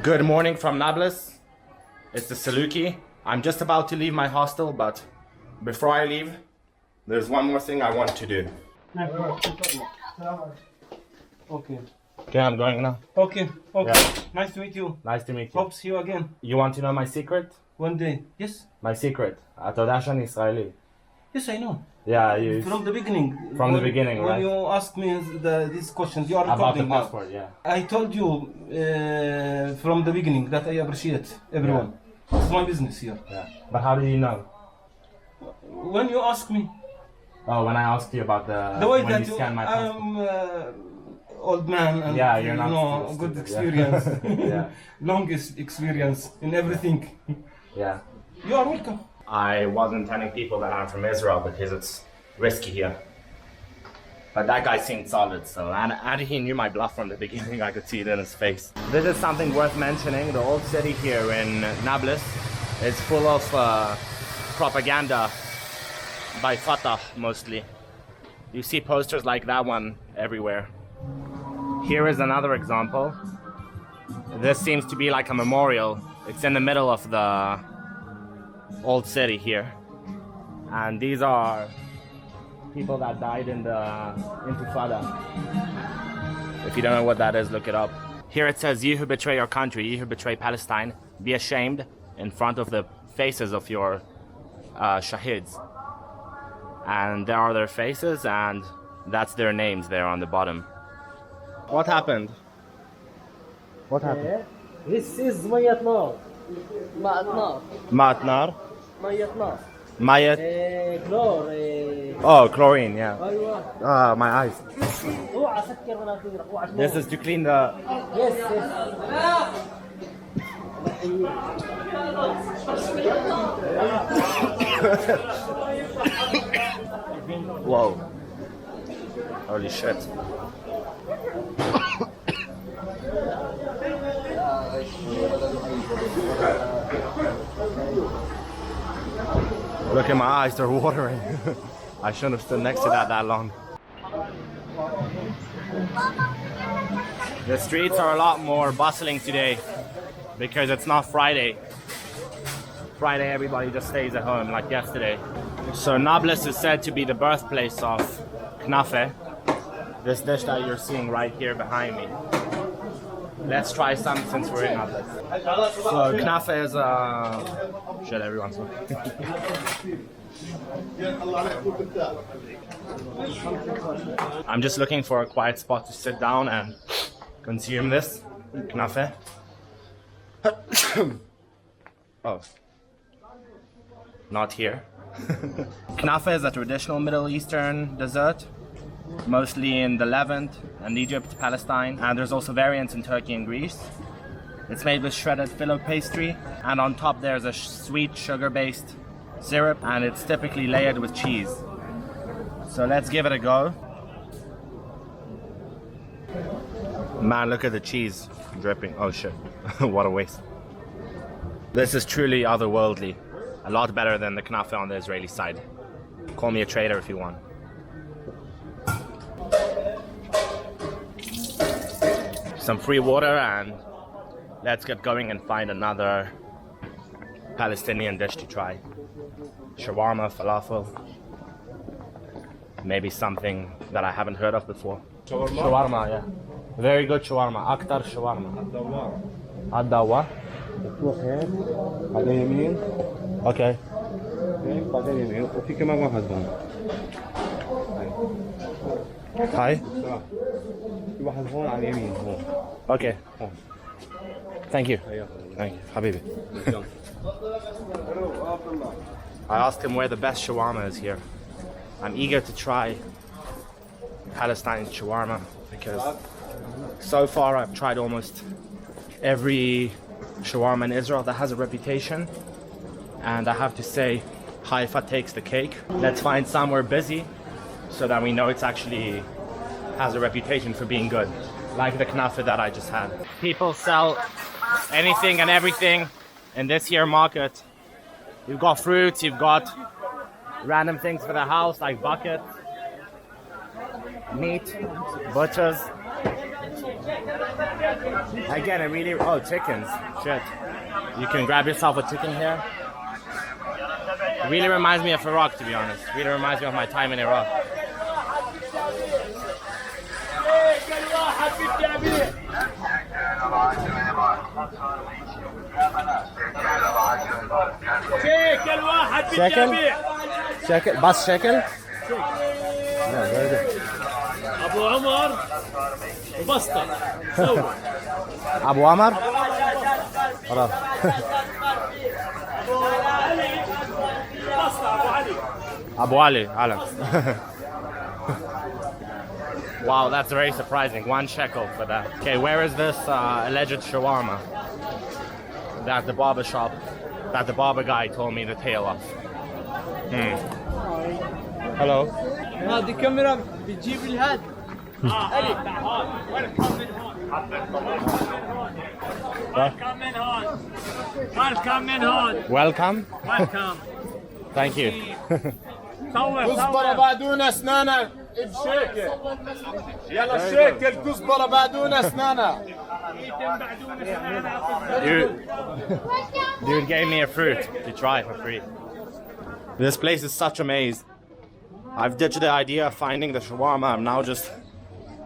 Good morning from Nablus. It's the Salukie. I'm just about to leave my hostel, but before I leave, there's one more thing I want to do. Okay. Okay, I'm going now. Okay. Yeah. Nice to meet you. Nice to meet you. Hope see you again. You want to know my secret? One day. Yes? My secret. אתה יודע שאני ישראלי. Yes, I know. Yeah, you... From the beginning. From the beginning, when right? you asked me these questions, you are About the recording now. passport, yeah. I told you from the beginning that I appreciate everyone. It's my business here. Yeah. But how did you know? When you ask me, Oh, when I asked you about the way when that you scanned my passport. I'm old man and Yeah, you're not you know, stupid, good yeah. experience, Yeah. longest experience in everything. Yeah. You are welcome. I wasn't telling people that I'm from Israel because it's risky here. But that guy seemed solid, so and he knew my bluff from the beginning. I could see it in his face. This is something worth mentioning. The old city here in Nablus is full of propaganda by Fatah mostly. You see posters like that one everywhere. Here is another example. This seems to be like a memorial. It's in the middle of the old city here, and these are people that died in the Intifada. If you don't know what that is, look it up. Here it says, "You who betray your country, you who betray Palestine, be ashamed," in front of the faces of your shahids. And there are their faces, and that's their names there on the bottom. What happened? What happened? This is مية نار. ماء نار. Ma'at nar? مية نار. Mayat? كلور. Oh, chlorine, yeah. أيوة. Ah, my eyes. اوعى سكر مناخيرك. اوعى This is to clean the... Yes, yes. Whoa. Holy shit. Look at my eyes, they're watering. I shouldn't have stood next to that long. The streets are a lot more bustling today because it's not Friday. Friday everybody just stays at home like yesterday. So Nablus is said to be the birthplace of Knafeh, this dish that you're seeing right here behind me. Let's try some since we're in Nablus. So Knafeh is shit, everyone's I'm just looking for a quiet spot to sit down and consume this Knafeh. Oh, not here. Knafeh is a traditional Middle Eastern dessert, mostly in the Levant and Egypt, Palestine, and there's also variants in Turkey and Greece. It's made with shredded filo pastry, and on top there's a sweet sugar-based syrup, and it's typically layered with cheese. So let's give it a go. Man, look at the cheese dripping. Oh shit, what a waste. This is truly otherworldly. A lot better than the Knafeh on the Israeli side. Call me a traitor if you want. Some free water, and let's get going and find another Palestinian dish to try. Shawarma Falafel. Maybe something that I haven't heard of before. Shawarma, yeah. Very good shawarma. Aktar shawarma. Ad-Dawa. تروح هيك بعدين يمين Okay. هيك بعدين يمين وفي كمان واحد هون Hi. في واحد هون على اليمين هون Okay. Thank you. Thank you. Habibi. I asked him where the best shawarma is here. I'm eager to try Palestine shawarma because so far I've tried almost every shawarma in Israel that has a reputation, and I have to say Haifa takes the cake. Let's find somewhere busy so that we know it's actually has a reputation for being good, like the Knafeh that I just had. People sell anything and everything in this here market. You've got fruits, you've got random things for the house like buckets, meat, butchers, Again, it really... Oh, chickens. Shit. You can grab yourself a chicken here. It really reminds me of Iraq, to be honest. It really reminds me of my time in Iraq. Shekel? Shekel? Bus shekel? Yeah, very good. Abu Omar Basta. Abu Amar? خلاص. Abu Ali, Alam. Wow, that's very surprising. 1 shekel for that. Okay, where is this alleged shawarma that the barber shop, that the barber guy told me the tale of? Hello. هذه كاميرا بتجيب لي هذا. Welcome. Thank you. كزبرة بعدونا اسنانك بشيكل يلا شيكل كزبرة بعدونا اسنانك Dude gave me a fruit to try for free. This place is such a maze. I've ditched the idea of finding the shawarma. I'm now just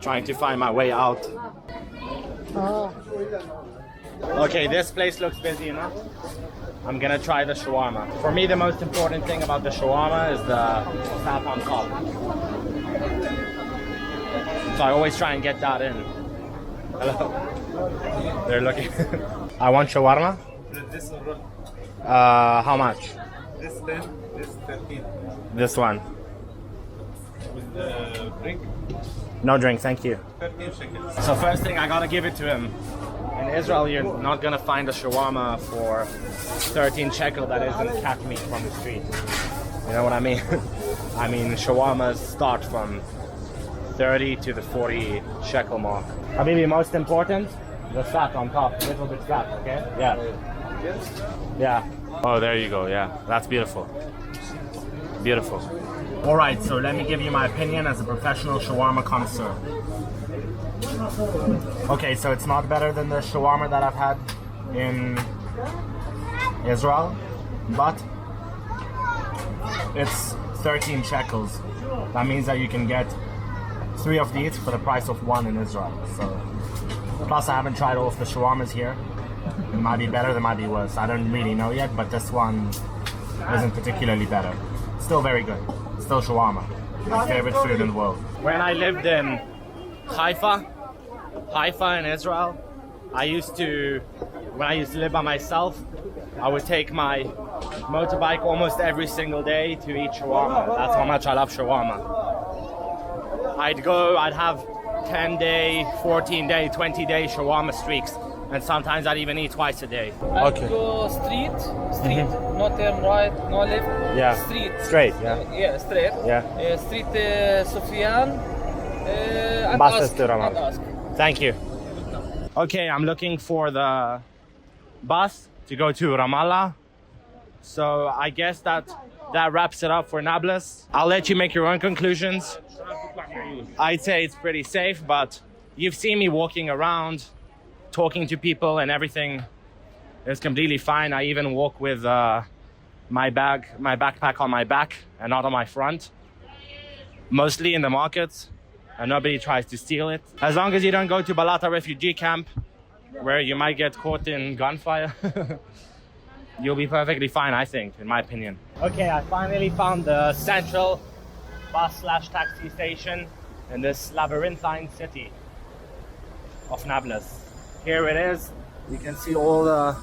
trying to find my way out. Okay, this place looks busy enough. I'm gonna try the shawarma. For me, the most important thing about the shawarma is the fat on top. So I always try and get that in. Hello. They're looking. I want shawarma. This one. How much? This 10. This 13. This one. With the drink. No drink, thank you. 13 shekels. So first thing, I gotta give it to him. In Israel, you're not gonna find a shawarma for 13 shekel that isn't cat meat from the street. You know what I mean? I mean, shawarmas start from 30 to the 40 shekel mark. Habibi, most important, the fat on top, a little bit fat, okay? Yeah. Yeah. Oh, there you go, yeah. That's beautiful. Beautiful. All right, so let me give you my opinion as a professional shawarma connoisseur. Okay, so it's not better than the shawarma that I've had in Israel, but it's 13 shekels. That means that you can get 3 of these for the price of 1 in Israel. So, plus I haven't tried all of the shawarmas here. It might be better, it might be worse. I don't really know yet, but this one isn't particularly better. Still very good. Still shawarma. My favorite food in the world. When I lived in Haifa in Israel, when I used to live by myself, I would take my motorbike almost every single day to eat shawarma. That's how much I love shawarma. I'd have 10-day, 14-day, 20-day shawarma streaks, and sometimes I'd even eat twice a day. Okay. Go street, no turn right, no left. Yeah. Straight, yeah. Yeah, straight. Yeah. Street Sufyan. And Buses ask. to Ramallah. And ask. Thank you. Okay, I'm looking for the bus to go to Ramallah. So I guess that wraps it up for Nablus. I'll let you make your own conclusions. I'd say it's pretty safe, but you've seen me walking around, talking to people, and everything is completely fine. I even walk with my backpack on my back and not on my front. Mostly in the markets, and nobody tries to steal it. As long as you don't go to Balata refugee camp, where you might get caught in gunfire, you'll be perfectly fine, I think, in my opinion. Okay, I finally found the central bus/taxi station in this labyrinthine city of Nablus. Here it is. You can see all the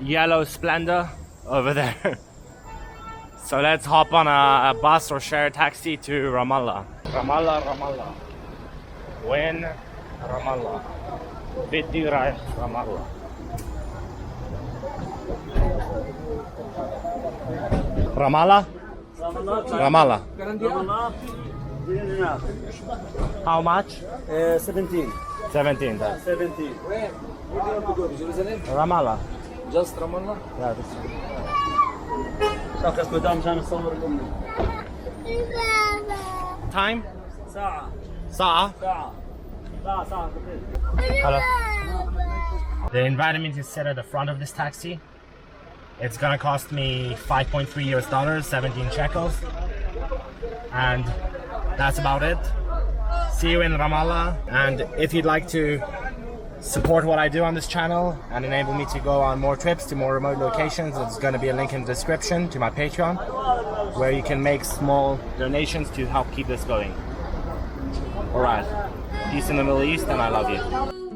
yellow splendor over there. So let's hop on a bus or share a taxi to Ramallah. Ramallah. When Ramallah. Biddi Raih Ramallah. Ramallah? Ramallah. How much? 17. 17. 17. Where do you want to go? Jerusalem? Ramallah. Just Ramallah? Yeah, this شخص مدام عشان نصور الأم. time? ساعة. ساعة? ساعة. Hello. They invited me to sit at the front of this taxi. It's gonna cost me $5.3 US, 17 shekels. And that's about it. See you in Ramallah. And if you'd like to support what I do on this channel and enable me to go on more trips to more remote locations, there's gonna be a link in the description to my Patreon, where you can make small donations to help keep this going. Alright, peace in the Middle East, and I love you.